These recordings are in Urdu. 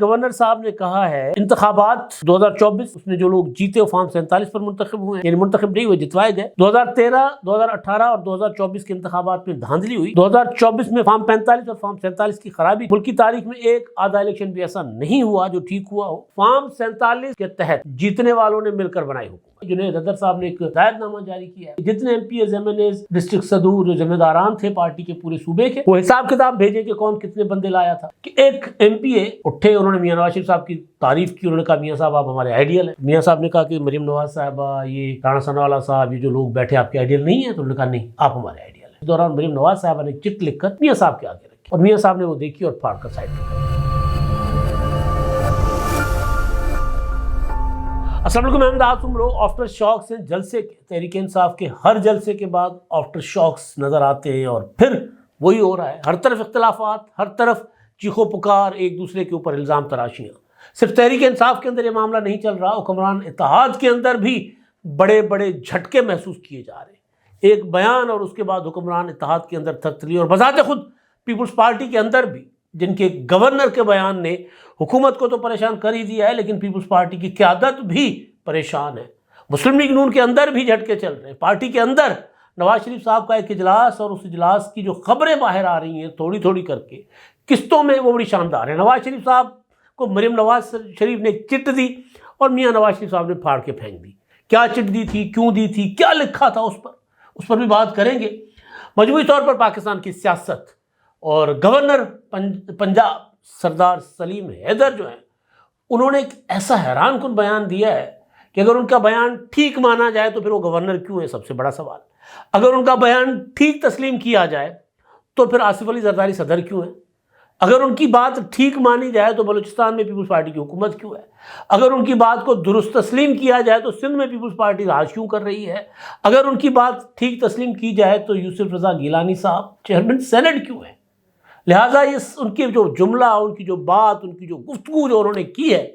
گورنر صاحب نے کہا ہے انتخابات 2024 اس میں جو لوگ جیتے وہ فارم 47 پر منتخب ہوئے، یعنی منتخب نہیں ہوئے، جتوائے گئے۔ 2013، 2018 اور 2024 کے انتخابات میں دھاندلی ہوئی۔ 2024 میں فارم 45 اور فارم 47 کی خرابی، ملک کی تاریخ میں ایک آدھا الیکشن بھی ایسا نہیں ہوا جو ٹھیک ہوا ہو۔ فارم 47 کے تحت جیتنے والوں نے مل کر بنائی حکومت۔ جنید حیدر صاحب نے ایک ہدایت نامہ جاری کیا ہے، جتنے M P As, M N As, district صدور جو ذمہ داران تھے پارٹی کے پورے صوبے کے، وہ حساب کتاب بھیجے کہ کون کتنے بندے لایا تھا۔ کہ ایک ایم پی اے اٹھے، انہوں نے میاں نواز شریف صاحب کی تعریف کی، انہوں نے کہا میاں صاحب آپ ہمارے آئیڈیل ہیں۔ میاں صاحب نے کہا کہ مریم نواز صاحبہ، یہ رانا ثناءاللہ صاحب، یہ جو لوگ بیٹھے آپ کے آئیڈیل نہیں ہیں، تو انہوں نے کہا نہیں آپ ہمارے آئیڈیل ہیں۔ اس دوران مریم نواز صاحبہ نے چٹ لکھ کر میاں صاحب کے آگے رکھی اور میاں صاحب نے وہ دیکھی اور پھاڑ کر سائڈ میں۔ السلام علیکم، میں امداد عمرو۔ آفٹر شاکس ہیں جلسے کے، تحریک انصاف کے ہر جلسے کے بعد آفٹر شاکس نظر آتے ہیں اور پھر وہی ہو رہا ہے، ہر طرف اختلافات، ہر طرف چیخو پکار، ایک دوسرے کے اوپر الزام تراشیاں۔ صرف تحریک انصاف کے اندر یہ معاملہ نہیں چل رہا، حکمران اتحاد کے اندر بھی بڑے بڑے جھٹکے محسوس کیے جا رہے ہیں۔ ایک بیان اور اس کے بعد حکمران اتحاد کے اندر تھرتھری، اور بذات خود پیپلز پارٹی کے اندر بھی، جن کے گورنر کے بیان نے حکومت کو تو پریشان کر ہی دیا ہے، لیکن پیپلز پارٹی کی قیادت بھی پریشان ہے۔ مسلم لیگ نون کے اندر بھی جھٹکے چل رہے ہیں۔ پارٹی کے اندر نواز شریف صاحب کا ایک اجلاس اور اس اجلاس کی جو خبریں باہر آ رہی ہیں تھوڑی تھوڑی کر کے قسطوں میں، وہ بڑی شاندار ہے۔ نواز شریف صاحب کو مریم نواز شریف نے چٹ دی اور میاں نواز شریف صاحب نے پھاڑ کے پھینک دی۔ کیا چٹ دی تھی، کیوں دی تھی، کیا لکھا تھا اس پر بھی بات کریں گے۔ مجموعی طور پر پاکستان کی سیاست اور گورنر پنجاب سردار سلیم حیدر جو ہیں، انہوں نے ایک ایسا حیران کن بیان دیا ہے کہ اگر ان کا بیان ٹھیک مانا جائے تو پھر وہ گورنر کیوں ہے، سب سے بڑا سوال۔ اگر ان کا بیان ٹھیک تسلیم کیا جائے تو پھر آصف علی زرداری صدر کیوں ہے۔ اگر ان کی بات ٹھیک مانی جائے تو بلوچستان میں پیپلز پارٹی کی حکومت کیوں ہے۔ اگر ان کی بات کو درست تسلیم کیا جائے تو سندھ میں پیپلز پارٹی راج کیوں کر رہی ہے۔ اگر ان کی بات ٹھیک تسلیم کی جائے تو یوسف رضا گیلانی صاحب چیئرمین سینٹ کیوں ہیں۔ لہٰذا ان کی جو جملہ، ان کی جو بات، ان کی جو گفتگو جو انہوں نے کی ہے،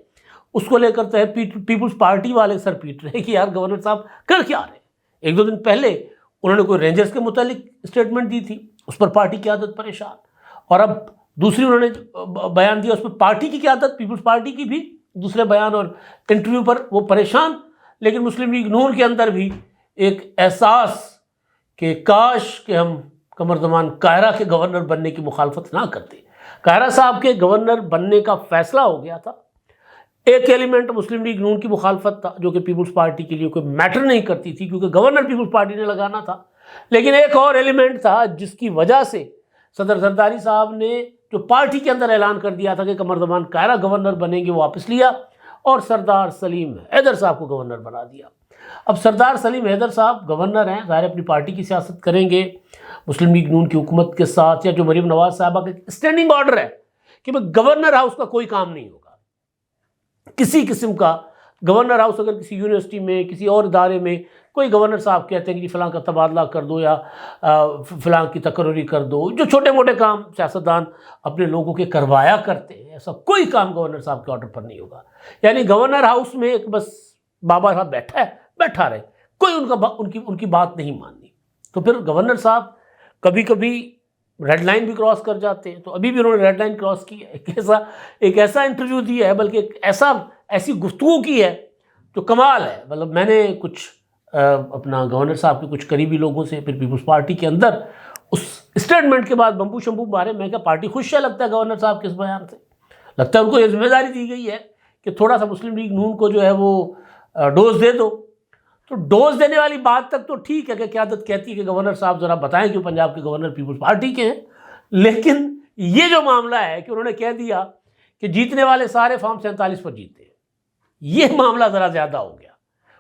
اس کو لے کر پیپلز پارٹی والے سر پیٹ رہے ہیں کہ یار گورنر صاحب کر کیا رہے۔ ایک دو دن پہلے انہوں نے کوئی رینجرز کے متعلق اسٹیٹمنٹ دی تھی، اس پر پارٹی کی قیادت پریشان، اور اب دوسری انہوں نے بیان دیا، اس پر پارٹی کی قیادت، پیپلز پارٹی کی بھی دوسرے بیان اور انٹرویو پر وہ پریشان۔ لیکن مسلم لیگ نون کے اندر بھی ایک احساس کہ کاش کہ ہم قمر زمان قاہرہ کے گورنر بننے کی مخالفت نہ کرتے۔ قاہرہ صاحب کے گورنر بننے کا فیصلہ ہو گیا تھا۔ ایک ایلیمنٹ مسلم لیگ نون کی مخالفت تھا جو کہ پیپلز پارٹی کے لیے کوئی میٹر نہیں کرتی تھی، کیونکہ گورنر پیپلز پارٹی نے لگانا تھا۔ لیکن ایک اور ایلیمنٹ تھا جس کی وجہ سے صدر زرداری صاحب نے جو پارٹی کے اندر اعلان کر دیا تھا کہ قمر زمان قاہرہ گورنر بنیں گے، وہ واپس لیا اور سردار سلیم حیدر صاحب کو گورنر بنا دیا۔ اب سردار سلیم حیدر صاحب گورنر ہیں، ظاہر اپنی پارٹی کی سیاست کریں گے مسلم لیگ نون کی حکومت کے ساتھ، یا جو مریم نواز صاحبہ کا اسٹینڈنگ آرڈر ہے کہ گورنر ہاؤس کا کوئی کام نہیں ہوگا، کسی قسم کا گورنر ہاؤس اگر کسی یونیورسٹی میں، کسی اور ادارے میں کوئی گورنر صاحب کہتے ہیں کہ فلاں کا تبادلہ کر دو یا فلاں کی تقرری کر دو، جو چھوٹے موٹے کام سیاستدان اپنے لوگوں کے کروایا کرتے ہیں، ایسا کوئی کام گورنر صاحب کے آرڈر پر نہیں ہوگا۔ یعنی گورنر ہاؤس میں ایک بس بابا صاحب بیٹھا ہے، بیٹھا رہے، کوئی ان کی بات نہیں ماننی۔ تو پھر گورنر صاحب کبھی کبھی ریڈ لائن بھی کراس کر جاتے ہیں، تو ابھی بھی انہوں نے ریڈ لائن کراس کی ہے، ایک ایسا انٹرویو دیا ہے، بلکہ ایسی گفتگو کی ہے جو کمال ہے۔ مطلب میں نے کچھ اپنا گورنر صاحب کے کچھ قریبی لوگوں سے، پھر پیپلز پارٹی کے اندر اس اسٹیٹمنٹ کے بعد بمبو شمبو مارے، میں کہا پارٹی خوش ہے لگتا ہے گورنر صاحب کے اس بیان سے، لگتا ہے ان کو یہ ذمہ داری دی گئی ہے کہ تھوڑا سا مسلم لیگ نون کو جو ہے وہ ڈوز دے دو۔ تو ڈوز دینے والی بات تک تو ٹھیک ہے کہ قیادت کہتی ہے کہ گورنر صاحب ذرا بتائیں کہ پنجاب کے گورنر پیپلز پارٹی کے ہیں، لیکن یہ جو معاملہ ہے کہ انہوں نے کہہ دیا کہ جیتنے والے سارے فارم 47 پر جیتے ہیں، یہ معاملہ ذرا زیادہ ہو گیا۔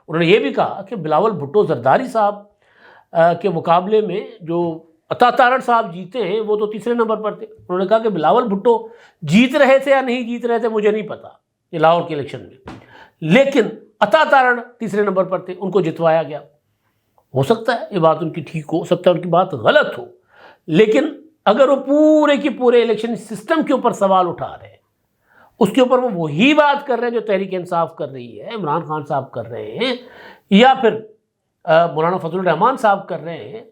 انہوں نے یہ بھی کہا کہ بلاول بھٹو زرداری صاحب کے مقابلے میں جو عطا تارڑ صاحب جیتے ہیں وہ تو تیسرے نمبر پر تھے۔ انہوں نے کہا کہ بلاول بھٹو جیت رہے تھے یا نہیں جیت رہے تھے مجھے نہیں پتا یہ لاہور کے الیکشن میں، لیکن عطا تارڑ تیسرے نمبر پر تھے، ان کو جتوایا گیا۔ ہو سکتا ہے یہ بات ان کی ٹھیک ہو سکتا ہے ان کی بات غلط ہو، لیکن اگر وہ پورے کے پورے الیکشن سسٹم کے اوپر سوال اٹھا رہے ہیں، اس کے اوپر وہ وہی بات کر رہے ہیں جو تحریک انصاف کر رہی ہے، عمران خان صاحب کر رہے ہیں، یا پھر مولانا فضل الرحمان صاحب کر رہے ہیں،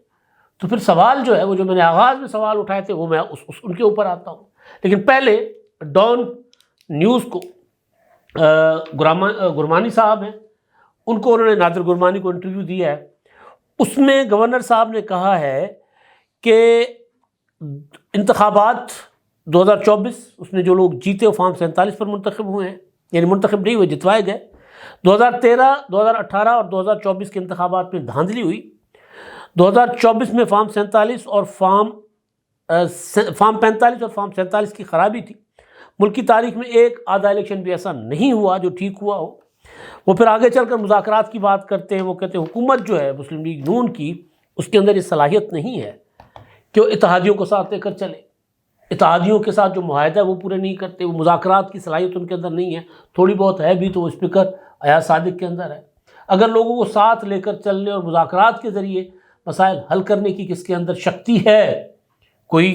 تو پھر سوال جو ہے وہ جو میں نے آغاز میں سوال اٹھائے تھے وہ میں ان کے اوپر آتا ہوں۔ لیکن پہلے ڈان نیوز کو گرمانی صاحب ہیں ان کو، انہوں نے نادر گرمانی کو انٹرویو دیا ہے، اس میں گورنر صاحب نے کہا ہے کہ انتخابات 2024 اس میں جو لوگ جیتے وہ فارم 47 پر منتخب ہوئے ہیں، یعنی منتخب نہیں ہوئے، جتوائے گئے۔ 2013، 2018 اور 2024 کے انتخابات میں دھاندلی ہوئی۔ 2024 میں فارم 47 اور فارم 45 اور فارم 47 کی خرابی تھی۔ ملک کی تاریخ میں ایک آدھا الیکشن بھی ایسا نہیں ہوا جو ٹھیک ہوا ہو۔ وہ پھر آگے چل کر مذاکرات کی بات کرتے ہیں، وہ کہتے ہیں حکومت جو ہے مسلم لیگ نون کی، اس کے اندر یہ صلاحیت نہیں ہے کہ وہ اتحادیوں کو ساتھ لے کر چلے، اتحادیوں کے ساتھ جو معاہدہ ہے وہ پورے نہیں کرتے، وہ مذاکرات کی صلاحیت ان کے اندر نہیں ہے، تھوڑی بہت ہے بھی تو وہ اسپیکر ایاز صادق کے اندر ہے۔ اگر لوگوں کو ساتھ لے کر چلنے اور مذاکرات کے ذریعے مسائل حل کرنے کی کس کے اندر شکتی ہے، کوئی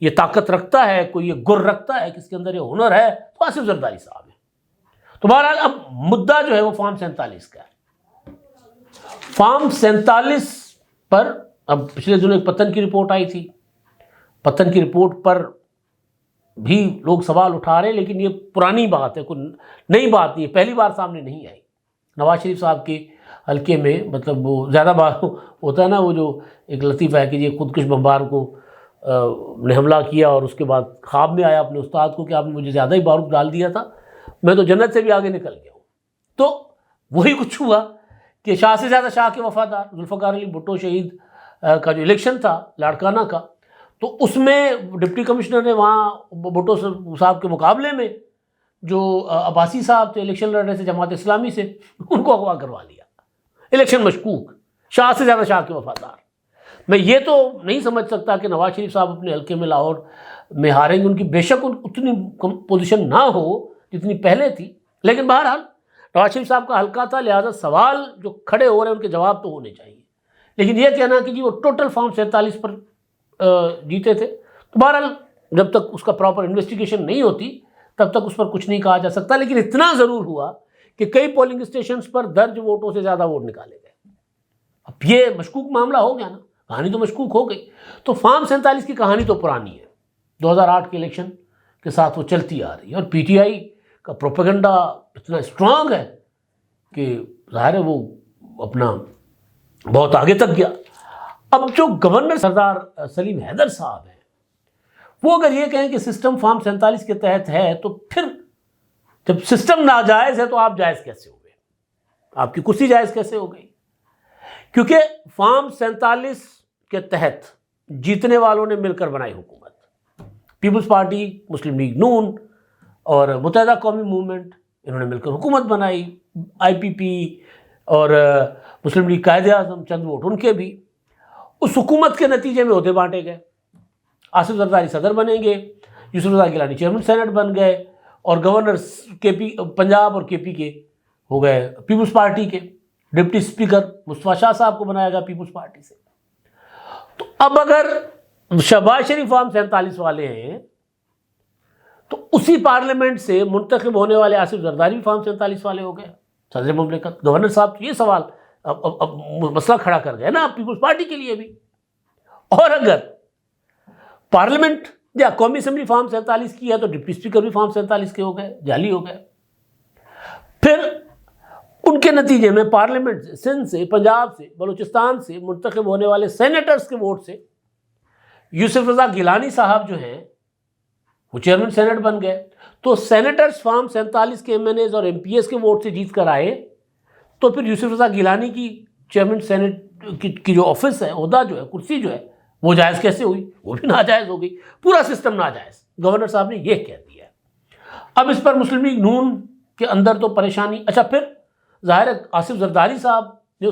یہ طاقت رکھتا ہے، کوئی یہ گر رکھتا ہے، کس کے اندر یہ ہنر ہے، تو آصف زرداری صاحب ہیں۔ تو بہرحال اب مدعا جو ہے وہ فارم 47 کا ہے۔ فارم 47 پر اب پچھلے دنوں ایک پتن کی رپورٹ آئی تھی، پتن کی رپورٹ پر بھی لوگ سوال اٹھا رہے ہیں، لیکن یہ پرانی بات ہے، کوئی نئی بات نہیں ہے، پہلی بار سامنے نہیں آئی۔ نواز شریف صاحب کے حلقے میں مطلب وہ زیادہ بات ہوتا ہے نا، وہ جو ایک لطیفہ ہے کہ یہ خودکش بمبار کو نے حملہ کیا اور اس کے بعد خواب میں آیا اپنے استاد کو کہ آپ نے مجھے زیادہ ہی بارود ڈال دیا تھا، میں تو جنت سے بھی آگے نکل گیا ہوں۔ تو وہی کچھ ہوا کہ شاہ سے زیادہ شاہ کے وفادار ذوالفقار علی بھٹو شہید کا جو الیکشن تھا لاڑکانہ کا، تو اس میں ڈپٹی کمشنر نے وہاں بھٹو صاحب کے مقابلے میں جو عباسی صاحب تھے الیکشن لڑ رہے تھے جماعت اسلامی سے، ان کو اغوا کروا لیا، الیکشن مشکوک، شاہ سے زیادہ شاہ کے وفادار۔ میں یہ تو نہیں سمجھ سکتا کہ نواز شریف صاحب اپنے حلقے میں لاہور میں ہاریں گے، ان کی بے شک اتنی پوزیشن نہ ہو جتنی پہلے تھی، لیکن بہرحال نواز شریف صاحب کا حلقہ تھا، لہٰذا سوال جو کھڑے ہو رہے ہیں ان کے جواب تو ہونے چاہیے۔ لیکن یہ کہنا کہ جی وہ ٹوٹل فارم 47 پر جیتے تھے، تو بہرحال جب تک اس کا پراپر انویسٹیگیشن نہیں ہوتی تب تک اس پر کچھ نہیں کہا جا سکتا۔ لیکن اتنا ضرور ہوا کہ کئی پولنگ اسٹیشنز پر درج ووٹوں سے زیادہ ووٹ نکالے گئے۔ اب یہ مشکوک معاملہ ہو گیا نا، کہانی تو مشکوک ہو گئی۔ تو فارم 47 کی کہانی تو پرانی ہے، 2008 کے الیکشن کے ساتھ وہ چلتی آ رہی ہے، اور پی ٹی آئی کا پروپیگنڈا اتنا اسٹرانگ ہے کہ ظاہر ہے وہ اپنا بہت آگے تک گیا۔ اب جو گورنر سردار سلیم حیدر صاحب ہیں، وہ اگر یہ کہیں کہ سسٹم فارم 47 کے تحت ہے، تو پھر جب سسٹم ناجائز ہے تو آپ جائز کیسے ہو گئے؟ آپ کی کرسی جائز کیسے ہو گئی؟ کیونکہ فارم 47 کے تحت جیتنے والوں نے مل کر بنائی حکومت، پیپلز پارٹی، مسلم لیگ نون اور متحدہ قومی موومنٹ، انہوں نے مل کر حکومت بنائی، آئی پی پی اور مسلم لیگ قائد اعظم، چند ووٹ ان کے بھی۔ اس حکومت کے نتیجے میں عہدے بانٹے گئے، آصف زرداری صدر بنیں گے، یوسف رضا گیلانی چیئرمین سینٹ بن گئے، اور گورنر کے پی پنجاب اور کے پی کے ہو گئے پیپلز پارٹی کے، ڈپٹی اسپیکر مصطفیٰ شاہ صاحب کو بنایا گیا پیپلز پارٹی سے۔ تو اب اگر شہباز شریف فارم 47 والے ہیں تو اسی پارلیمنٹ سے منتخب ہونے والے آصف زرداری بھی فارم 47 والے ہو گئے، صدر مملکت۔ گورنر صاحب یہ سوال اب مسئلہ کھڑا کر گئے نا پیپلز پارٹی کے لیے بھی۔ اور اگر پارلیمنٹ یا قومی اسمبلی فارم 47 کی ہے تو ڈپٹی اسپیکر بھی فارم 47 کے ہو گئے، جعلی ہو گئے۔ پھر ان کے نتیجے میں پارلیمنٹ سے، سندھ سے، پنجاب سے، بلوچستان سے منتخب ہونے والے سینیٹرز کے ووٹ سے یوسف رضا گیلانی صاحب جو ہیں وہ چیئرمین سینٹ بن گئے۔ تو سینیٹرز فارم 47 کے ایم این ایز اور ایم پی ایس کے ووٹ سے جیت کر آئے، تو پھر یوسف رضا گیلانی کی چیئرمین سینٹ کی جو آفس ہے، عہدہ جو ہے، کرسی جو ہے، وہ جائز کیسے ہوئی؟ وہ بھی ناجائز ہو گئی، پورا سسٹم ناجائز۔ گورنر صاحب نے یہ کہہ دیا ہے۔ اب اس پر مسلم لیگ نون کے اندر تو پریشانی۔ اچھا، پھر ظاہر ہے آصف زرداری صاحب نے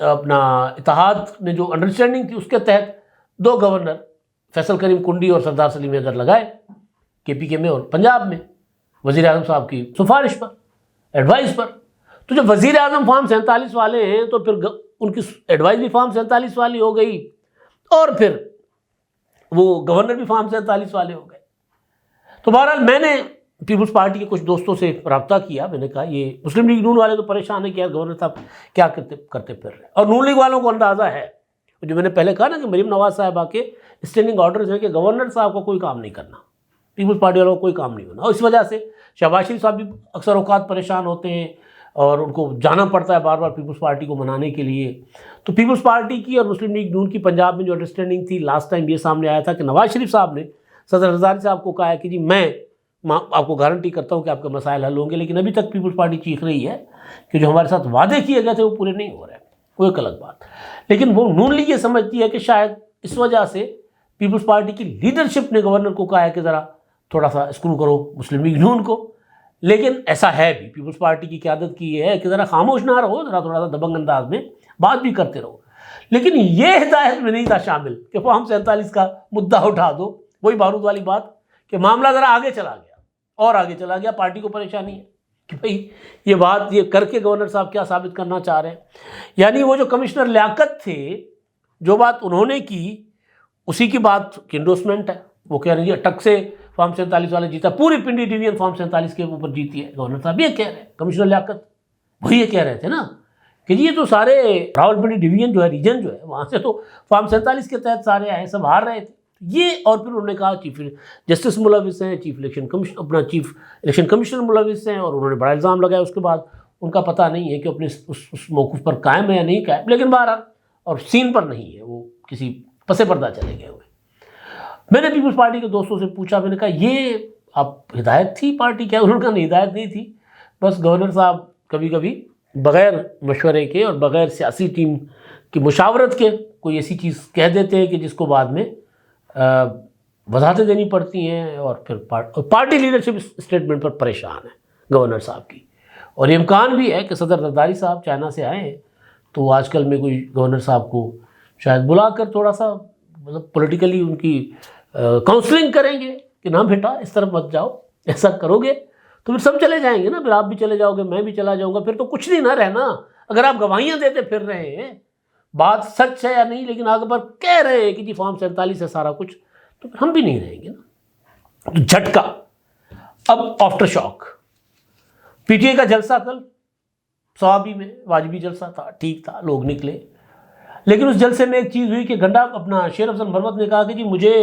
اپنا اتحاد میں جو انڈرسٹینڈنگ تھی اس کے تحت 2 گورنر فیصل کریم کنڈی اور سردار سلیم حیدر لگائے، کے پی کے میں اور پنجاب میں، وزیر اعظم صاحب کی سفارش پر، ایڈوائز پر۔ تو جب وزیر اعظم فارم 47 والے ہیں تو پھر ان کی ایڈوائز بھی فارم 47 والی ہو گئی، اور پھر وہ گورنر بھی فارم 47 والے ہو گئے۔ تو بہرحال میں نے پیپلز پارٹی کے کچھ دوستوں سے رابطہ کیا، میں نے کہا یہ مسلم لیگ نون والے تو پریشان ہیں کہ یار گورنر صاحب کیا کرتے پھر رہے، اور نون لیگ والوں کو اندازہ ہے، جو میں نے پہلے کہا نا کہ مریم نواز صاحبہ کے اسٹینڈنگ آرڈرز ہیں کہ گورنر صاحب کو کوئی کام نہیں کرنا، پیپلز پارٹی والوں کو کوئی کام نہیں ہونا. اور اس وجہ سے شہباز شریف صاحب بھی اکثر اوقات پریشان ہوتے ہیں اور ان کو جانا پڑتا ہے بار بار پیپلز پارٹی کو منانے کے لیے. تو پیپلز پارٹی کی اور مسلم لیگ نون کی پنجاب میں جو انڈرسٹینڈنگ تھی لاسٹ ٹائم یہ سامنے آیا تھا کہ نواز شریف صاحب نے صدر ہزاری صاحب کو کہا ہے کہ جی میں آپ کو گارنٹی کرتا ہوں کہ آپ کے مسائل حل ہوں گے، لیکن ابھی تک پیپلز پارٹی چیخ رہی ہے کہ جو ہمارے ساتھ وعدے کیے گئے تھے وہ پورے نہیں ہو رہے ہیں. وہ ایک الگ بات. لیکن وہ نون لیگ یہ سمجھتی ہے کہ شاید اس وجہ سے پیپلز پارٹی کی لیڈرشپ نے گورنر کو کہا ہے کہ ذرا تھوڑا سا اسکرو کرو مسلم لیگ نون کو. لیکن ایسا ہے بھی، پیپلز پارٹی کی قیادت کی یہ ہے کہ ذرا خاموش نہ رہو، ذرا تھوڑا سا دبنگ انداز میں بات بھی کرتے رہو. لیکن یہ ہدایت میں نہیں تھا شامل کہ فارم 47 کا مدعا اٹھا دو. وہی بارود والی بات کہ معاملہ ذرا آگے چلا گیا اور آگے چلا گیا. پارٹی کو پریشانی ہے کہ بھئی یہ بات یہ کر کے گورنر صاحب کیا ثابت کرنا چاہ رہے ہیں. یعنی وہ جو کمشنر لیاقت تھے، جو بات انہوں نے کی اسی کی بات کی انڈورسمنٹ ہے. وہ کہہ رہے ہیں اٹک سے فارم 47 والے جیتا، پوری پنڈی ڈویژن فارم 47 کے اوپر جیتی ہے. گورنر صاحب یہ کہہ رہے ہیں، کمشنر لیاقت وہی یہ کہہ رہے تھے نا کہ جی یہ تو سارے راول پنڈی ڈویژن جو ہے، ریجن جو ہے، وہاں سے تو فارم 47 کے تحت سارے آئے، سب ہار رہے تھے یہ. اور پھر انہوں نے کہا چیف جسٹس ملوث ہیں، چیف الیکشن کمشنر ملوث ہیں، اور انہوں نے بڑا الزام لگایا. اس کے بعد ان کا پتہ نہیں ہے کہ اپنے اس موقف پر قائم ہے یا نہیں قائم، لیکن بہرحال اور سین پر نہیں ہے، وہ کسی پسے پردہ چلے گئے ہوئے. میں نے پیپلز پارٹی کے دوستوں سے پوچھا، میں نے کہا یہ آپ ہدایت تھی پارٹی کیا؟ انہوں نے کہا نہیں، ہدایت نہیں تھی، بس گورنر صاحب کبھی کبھی بغیر مشورے کے اور بغیر سیاسی ٹیم کی مشاورت کے کوئی ایسی چیز کہہ دیتے ہیں کہ جس کو بعد میں وضاحتیں دینی پڑتی ہیں. اور پھر پارٹی لیڈرشپ اسٹیٹمنٹ پر پریشان ہے گورنر صاحب کی. اور یہ امکان بھی ہے کہ صدر زرداری صاحب چائنا سے آئے ہیں تو آج کل میں کوئی گورنر صاحب کو شاید بلا کر تھوڑا سا مطلب پولیٹیکلی ان کی کاؤنسلنگ کریں گے کہ نہ بیٹا اس طرف مت جاؤ، ایسا کرو گے تو پھر سب چلے جائیں گے نا. پھر آپ بھی چلے جاؤ گے، میں بھی چلا جاؤں گا، پھر تو کچھ نہیں نہ رہنا. اگر آپ گواہیاں دیتے پھر رہے ہیں، بات سچ ہے یا نہیں، لیکن آگے پر کہہ رہے ہیں کہ جی فارم 47 ہے سارا کچھ، تو پھر ہم بھی نہیں رہیں گے نا. تو جھٹکا. اب after shock. P T I کا جلسہ کل صوابی میں واجبی جلسہ تھا، ٹھیک تھا، لوگ نکلے. لیکن اس جلسے میں ایک چیز ہوئی کہ گنڈا اپنا شیر افضل مروت نے کہا کہ جی مجھے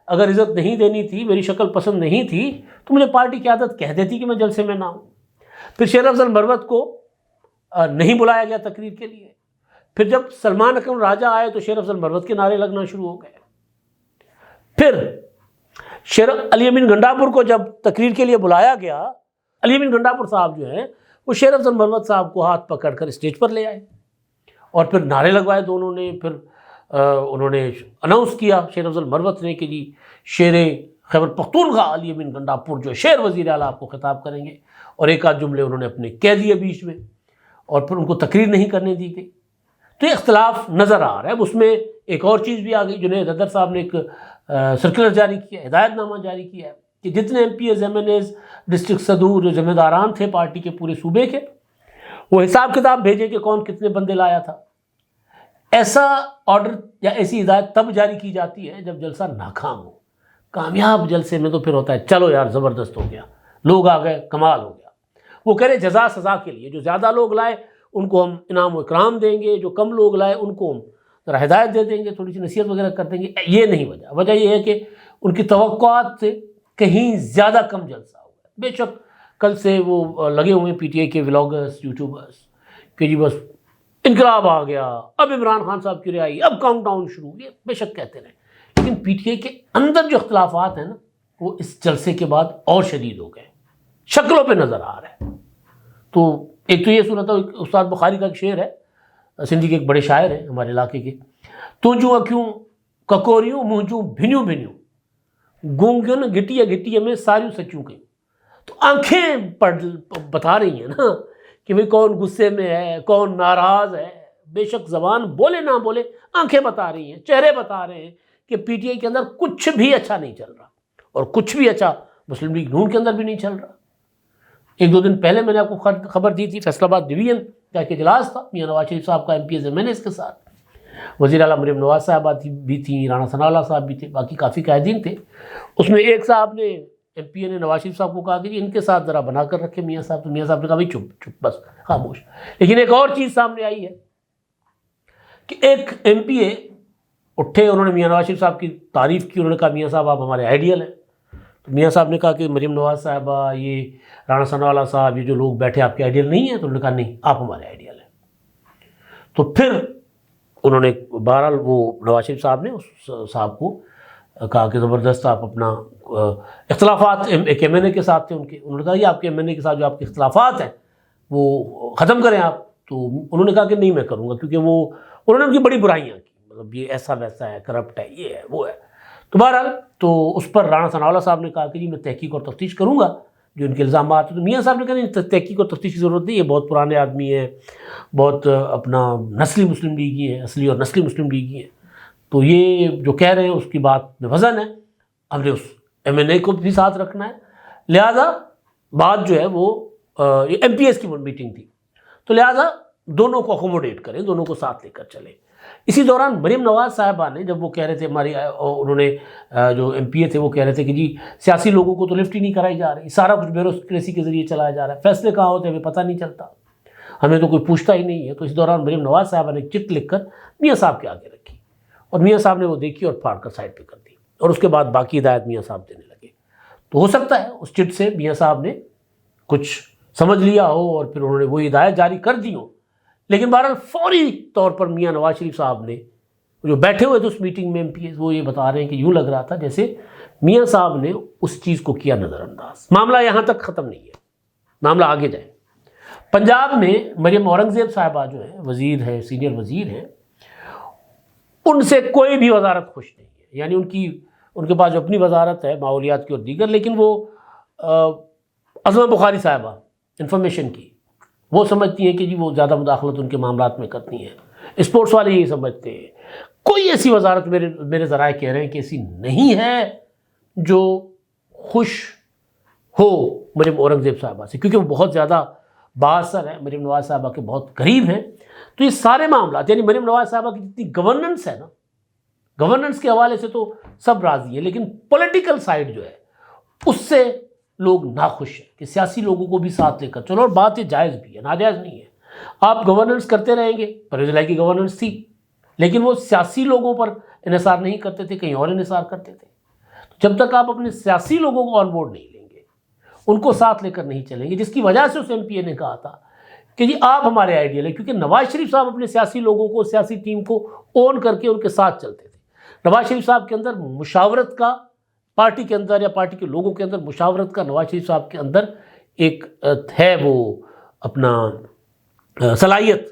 اگر عزت نہیں دینی تھی، میری شکل پسند نہیں تھی تو مجھے پارٹی کی عادت کہہ دیتی کہ میں جلسے میں نہ ہوں. پھر شیر افضل مروت کو نہیں بلایا گیا تقریر کے لیے. پھر جب سلمان اکرم راجہ آئے تو شیر افضل مروت کے نعرے لگنا شروع ہو گئے. پھر علی امین گنڈاپور کو جب تقریر کے لیے بلایا گیا، علی امین گنڈاپور صاحب جو ہیں وہ شیر افضل مروت صاحب کو ہاتھ پکڑ کر اسٹیج پر لے آئے اور پھر نعرے لگوائے دونوں نے. پھر انہوں نے اناؤنس کیا شیر افضل مروت نے کہ جی شیر خیبر پختونخوا علی امین گنڈاپور جو شیر وزیر اعلیٰ آپ کو خطاب کریں گے. اور ایک آدھ جملے انہوں نے اپنے کہہ دیے بیچ میں، اور پھر ان کو تقریر نہیں کرنے دی گئی. تو یہ اختلاف نظر آ رہا ہے. اس میں ایک اور چیز بھی آ گئی. جنید حیدر صاحب نے ایک سرکولر جاری کیا، ہدایت نامہ جاری کیا ہے کہ جتنے M P As M N As district صدور جو ذمہ داران تھے پارٹی کے پورے صوبے کے، وہ حساب کتاب بھیجے کہ کون کتنے بندے لایا تھا. ایسا آرڈر یا ایسی ہدایت تب جاری کی جاتی ہے جب جلسہ ناکام ہو. کامیاب جلسے میں تو پھر ہوتا ہے چلو یار زبردست ہو گیا، لوگ آ گئے، کمال ہو گیا. وہ کہہ رہے جزا سزا کے لیے جو زیادہ لوگ لائے ان کو ہم انعام و اکرام دیں گے، جو کم لوگ لائے ان کو ہم ذرا ہدایت دے دیں گے، تھوڑی سی نصیحت وغیرہ کر دیں گے. یہ نہیں وجہ یہ ہے کہ ان کی توقعات سے کہیں زیادہ کم جلسہ ہوا ہے. بے شک کل سے وہ لگے ہوئے ہیں پی ٹی آئی کے ولاگرز، یوٹیوبرز کہ جی بس انقلاب آ گیا، اب عمران خان صاحب کی رہائی، اب کاؤنٹ ڈاؤن شروع. یہ بے شک کہتے رہے، لیکن پی ٹی آئی کے اندر جو اختلافات ہیں نا وہ اس جلسے کے بعد اور شدید ہو گئے، شکلوں پہ نظر آ رہا ہے. تو ایک تو یہ صورت ہے، استاد بخاری کا ایک شعر ہے، سندھی کے ایک بڑے شاعر ہیں ہمارے علاقے کے، تو جو اکیوں ککوریوں منہ بھنیوں بھنیوں گونگیوں نے گٹیا گٹیا میں ساریوں سچوں کہیں. تو آنکھیں بتا رہی ہیں نا کہ بھئی کون غصے میں ہے، کون ناراض ہے. بے شک زبان بولے نہ بولے، آنکھیں بتا رہی ہیں، چہرے بتا رہے ہیں کہ پی ٹی آئی کے اندر کچھ بھی اچھا نہیں چل رہا، اور کچھ بھی اچھا مسلم لیگ نون کے اندر بھی نہیں چل رہا. ایک دو دن پہلے میں نے آپ کو خبر دی تھی، فیصل آباد ڈویژن کا ایک اجلاس تھا میاں نواز شریف صاحب کا M P As M N As کے ساتھ. وزیر اعلیٰ مریم نواز صاحبہ بھی تھیں، رانا ثناء اللہ صاحب بھی تھے، باقی کافی قائدین تھے. اس میں ایک صاحب نے ایم پی اے نے نواز شریف صاحب کو کہا کہ جی ان کے ساتھ ذرا بنا کر رکھے میاں صاحب. تو میاں صاحب نے کہا بھائی چپ چپ بس خاموش. لیکن ایک اور چیز سامنے آئی ہے کہ ایک ایم پی اے اٹھے، انہوں نے میاں نواز شریف صاحب کی تعریف کی، انہوں نے کہا میاں صاحب آپ ہمارے آئیڈیل ہیں. تو میاں صاحب نے کہا کہ مریم نواز صاحبہ، یہ رانا ثناءاللہ صاحب، یہ جو لوگ بیٹھے آپ کے آئیڈیل نہیں ہیں؟ تو انہوں نے کہا نہیں، آپ ہمارے آئیڈیل ہیں۔ تو پھر انہوں نے بہرحال وہ نواز شریف صاحب نے اس صاحب کو کہا کہ زبردست آپ اپنا اختلافات ایک ایم این اے کے ساتھ تھے ان کے، انہوں نے کہا یہ آپ کے ایم این اے کے ساتھ جو آپ کے اختلافات ہیں وہ ختم کریں آپ۔ تو انہوں نے کہا کہ نہیں میں کروں گا، کیونکہ وہ انہوں نے ان کی بڑی برائیاں کی، مطلب یہ ایسا ویسا ہے، کرپٹ ہے، یہ ہے وہ ہے۔ تو بہرحال تو اس پر رانا ثناءاللہ صاحب نے کہا کہ جی میں تحقیق اور تفتیش کروں گا جو ان کے الزامات ہیں۔ تو میاں صاحب نے کہا نہیں، تحقیق اور تفتیش کی ضرورت نہیں، یہ بہت پرانے آدمی ہیں، بہت اپنا نسلی مسلم لیگی ہیں، اصلی اور نسلی مسلم لیگی ہیں، تو یہ جو کہہ رہے ہیں اس کی بات میں وزن ہے، ہم نے اس ایم این اے کو بھی ساتھ رکھنا ہے، لہٰذا بات جو ہے وہ ایم پی ایس کی میٹنگ تھی، تو لہٰذا دونوں کو اکوموڈیٹ کریں، دونوں کو ساتھ لے کر چلیں۔ اسی دوران مریم نواز صاحبہ نے جب وہ کہہ رہے تھے انہوں نے جو ایم پی اے تھے وہ کہہ رہے تھے کہ جی سیاسی لوگوں کو تو لفٹ ہی نہیں کرائی جا رہی، سارا کچھ بیوروکریسی کے ذریعے چلایا جا رہا ہے، فیصلے کہاں ہوتے ہیں ہمیں پتہ نہیں چلتا، ہمیں تو کوئی پوچھتا ہی نہیں ہے۔ تو اس دوران مریم نواز صاحبہ نے چٹ لکھ کر میاں صاحب کے آگے رکھی، اور میاں صاحب نے وہ دیکھی اور پھاڑ کر سائڈ پہ کر دی، اور اس کے بعد باقی ہدایت میاں صاحب دینے لگے۔ تو ہو سکتا ہے اس چٹ سے میاں صاحب نے کچھ سمجھ لیا ہو اور پھر انہوں نے وہ ہدایت جاری کر دی ہو، لیکن بہرحال فوری طور پر میاں نواز شریف صاحب نے جو بیٹھے ہوئے تھے اس میٹنگ میں ایم پی ایس، وہ یہ بتا رہے ہیں کہ یوں لگ رہا تھا جیسے میاں صاحب نے اس چیز کو کیا نظر انداز۔ معاملہ یہاں تک ختم نہیں ہے، معاملہ آگے جائے۔ پنجاب میں مریم اورنگزیب صاحبہ جو ہیں وزیر ہے، سینئر وزیر ہیں، ان سے کوئی بھی وزارت خوش نہیں ہے، یعنی ان کے پاس جو اپنی وزارت ہے ماحولیات کی اور دیگر، لیکن وہ عظمہ بخاری صاحبہ انفارمیشن کی، وہ سمجھتی ہیں کہ جی وہ زیادہ مداخلت ان کے معاملات میں کرتی ہیں، اسپورٹس والے یہی سمجھتے ہیں۔ کوئی ایسی وزارت میرے ذرائع کہہ رہے ہیں کہ ایسی نہیں ہے جو خوش ہو مریم اورنگزیب صاحبہ سے، کیونکہ وہ بہت زیادہ بااثر ہیں، مریم نواز صاحبہ کے بہت قریب ہیں۔ تو یہ سارے معاملات، یعنی مریم نواز صاحبہ کی جتنی گورننس ہے نا، گورننس کے حوالے سے تو سب راضی ہیں، لیکن پولیٹیکل سائیڈ جو ہے اس سے لوگ ناخوش ہیں کہ سیاسی لوگوں کو بھی ساتھ لے کر چلو، اور بات یہ جائز بھی ہے، ناجائز نہیں ہے۔ آپ گورننس کرتے رہیں گے، پرویز الہی کی گورننس تھی، لیکن وہ سیاسی لوگوں پر انحصار نہیں کرتے تھے، کہیں اور انحصار کرتے تھے۔ جب تک آپ اپنے سیاسی لوگوں کو آن بورڈ نہیں لیں گے، ان کو ساتھ لے کر نہیں چلیں گے، جس کی وجہ سے اس ایم پی اے نے کہا تھا کہ جی آپ ہمارے آئیڈیل ہیں، کیونکہ نواز شریف صاحب اپنے سیاسی لوگوں کو، سیاسی ٹیم کو اون کر کے ان کے ساتھ چلتے تھے۔ نواز شریف صاحب کے اندر مشاورت کا، پارٹی کے اندر یا پارٹی کے لوگوں کے اندر مشاورت کا نواز شریف صاحب کے اندر ایک ہے وہ اپنا صلاحیت۔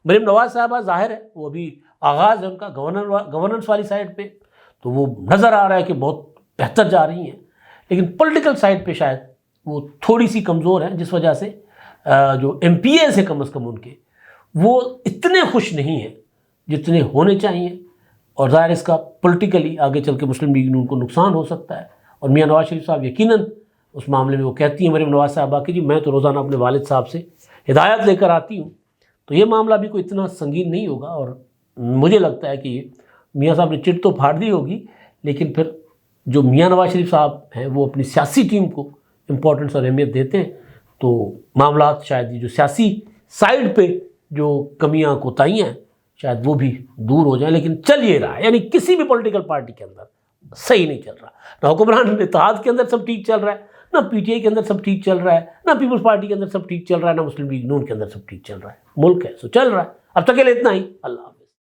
مریم نواز صاحبہ ظاہر ہے وہ ابھی آغاز ہے ان کا گورننس والی سائڈ پہ، تو وہ نظر آ رہا ہے کہ بہت بہتر جا رہی ہیں، لیکن پولیٹیکل سائڈ پہ شاید وہ تھوڑی سی کمزور ہیں، جس وجہ سے جو ایم پی اے سے کم از کم ان کے وہ اتنے خوش نہیں ہیں جتنے ہونے چاہیے، اور ظاہر اس کا پولیٹیکلی آگے چل کے مسلم لیگ ان کو نقصان ہو سکتا ہے۔ اور میاں نواز شریف صاحب یقیناً اس معاملے میں وہ کہتی ہیں مریم نواز صاحبہ کہ جی میں تو روزانہ اپنے والد صاحب سے ہدایت لے کر آتی ہوں، تو یہ معاملہ بھی کوئی اتنا سنگین نہیں ہوگا۔ اور مجھے لگتا ہے کہ یہ میاں صاحب نے چٹ تو پھاڑ دی ہوگی، لیکن پھر جو میاں نواز شریف صاحب ہیں وہ اپنی سیاسی ٹیم کو امپورٹنس اور اہمیت دیتے ہیں، تو معاملات شاید یہ جو سیاسی سائڈ پہ جو کمیاں کوتاہیاں ہیں شاید وہ بھی دور ہو جائیں۔ لیکن چل یہ رہا ہے، یعنی کسی بھی پولیٹیکل پارٹی کے اندر صحیح نہیں چل رہا، نہ حکمران اتحاد کے اندر سب ٹھیک چل رہا ہے، نہ پی ٹی آئی کے اندر سب ٹھیک چل رہا ہے، نہ پیپلز پارٹی کے اندر سب ٹھیک چل رہا ہے، نہ مسلم لیگ نون کے اندر سب ٹھیک چل رہا ہے۔ ملک ہے سو چل رہا ہے۔ اب تک کے لیے اتنا ہی، اللہ حافظ۔